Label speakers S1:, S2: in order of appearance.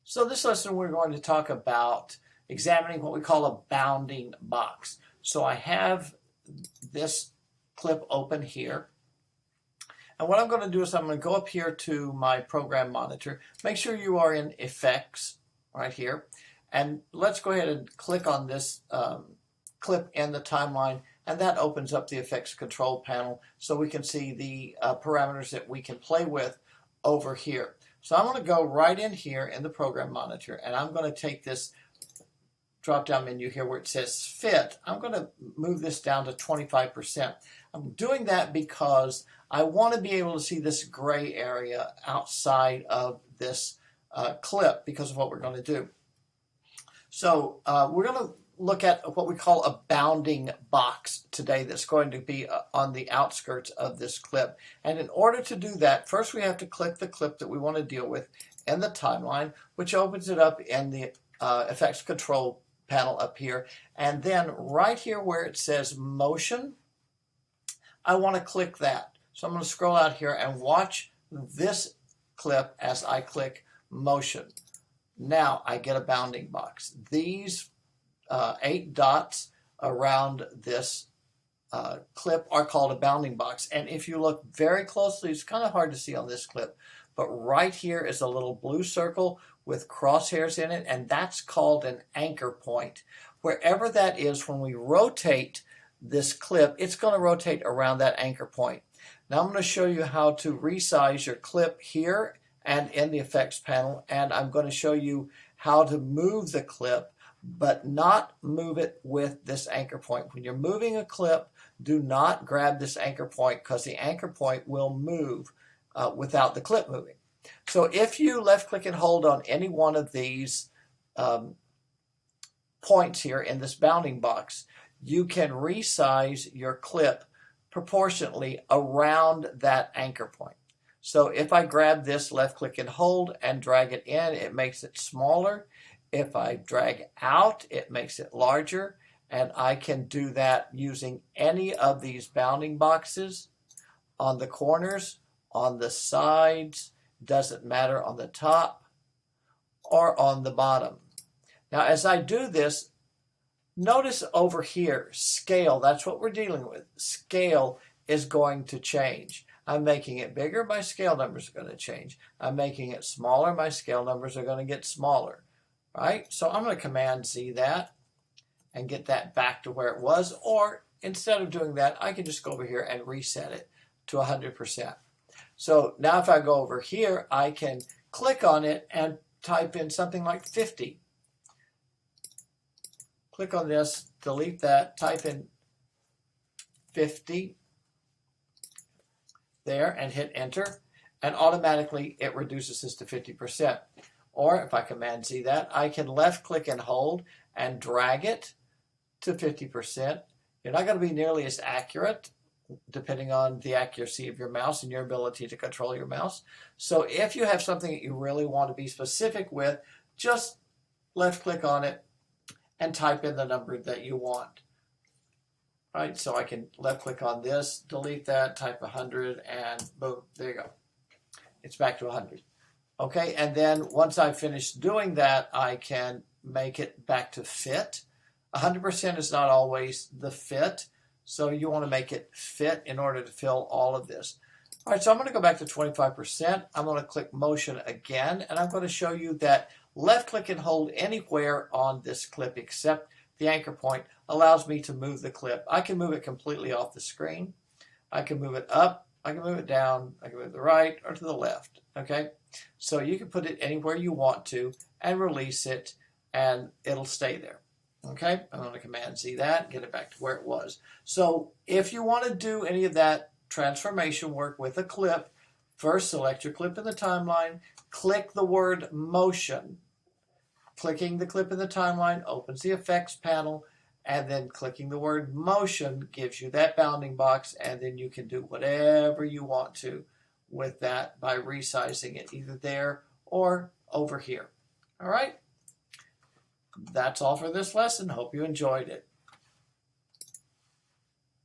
S1: So this lesson we're going to talk about examining what we call a bounding box. So I have this clip open here. And what I'm going to do is I'm going to go up here to my program monitor. Make sure you are in Effects right here. And let's go ahead and click on this clip in the timeline. And that opens up the effects control panel so we can see the parameters that we can play with over here. So I'm going to go right in here in the program monitor, and I'm going to take this drop-down menu here where it says Fit. I'm going to move this down to 25%. I'm doing that because I want to be able to see this gray area outside of this clip because of what we're going to do. So we're going to look at what we call a bounding box today that's going to be on the outskirts of this clip. And in order to do that, first we have to click the clip that we want to deal with in the timeline, which opens it up in the effects control panel up here. And then right here where it says motion, I want to click that. So I'm going to scroll out here and watch this clip as I click motion. Now I get a bounding box. These 8 dots around this clip are called a bounding box. And if you look very closely, it's kind of hard to see on this clip, but right here is a little blue circle with crosshairs in it, and that's called an anchor point. Wherever that is, when we rotate this clip, it's going to rotate around that anchor point. Now I'm going to show you how to resize your clip here and in the effects panel, and I'm going to show you how to move the clip but not move it with this anchor point. When you're moving a clip, do not grab this anchor point because the anchor point will move without the clip moving. So if you left click and hold on any one of these points here in this bounding box, you can resize your clip proportionately around that anchor point. So if I grab this left click and hold and drag it in, it makes it smaller. If I drag out, it makes it larger, and I can do that using any of these bounding boxes on the corners, on the sides, doesn't matter, on the top or on the bottom. Now as I do this, notice over here, scale, that's what we're dealing with. Scale is going to change. I'm making it bigger, my scale numbers are going to change. I'm making it smaller, my scale numbers are going to get smaller. Right? So I'm going to Command Z that and get that back to where it was, or instead of doing that, I can just go over here and reset it to 100%. So now if I go over here, I can click on it and type in something like 50. Click on this, delete that, type in 50 there and hit enter, and automatically it reduces this to 50%. Or if I Command Z that, I can left click and hold and drag it to 50%. You're not going to be nearly as accurate depending on the accuracy of your mouse and your ability to control your mouse. So if you have something that you really want to be specific with, just left click on it and type in the number that you want. Right? So I can left click on this, delete that, type 100, and boom, there you go. It's back to 100. Okay, and then once I've finished doing that, I can make it back to fit. 100% is not always the fit, so you want to make it fit in order to fill all of this. All right, so I'm going to go back to 25%. I'm going to click motion again, and I'm going to show you that left click and hold anywhere on this clip except the anchor point allows me to move the clip. I can move it completely off the screen. I can move it up, I can move it down, I can move it to the right or to the left. Okay, so you can put it anywhere you want to and release it, and it'll stay there. Okay, I'm going to Command Z that, get it back to where it was. So if you want to do any of that transformation work with a clip, first select your clip in the timeline, click the word motion. Clicking the clip in the timeline opens the effects panel, and then clicking the word motion gives you that bounding box, and then you can do whatever you want to with that by resizing it either there or over here. All right? That's all for this lesson. Hope you enjoyed it.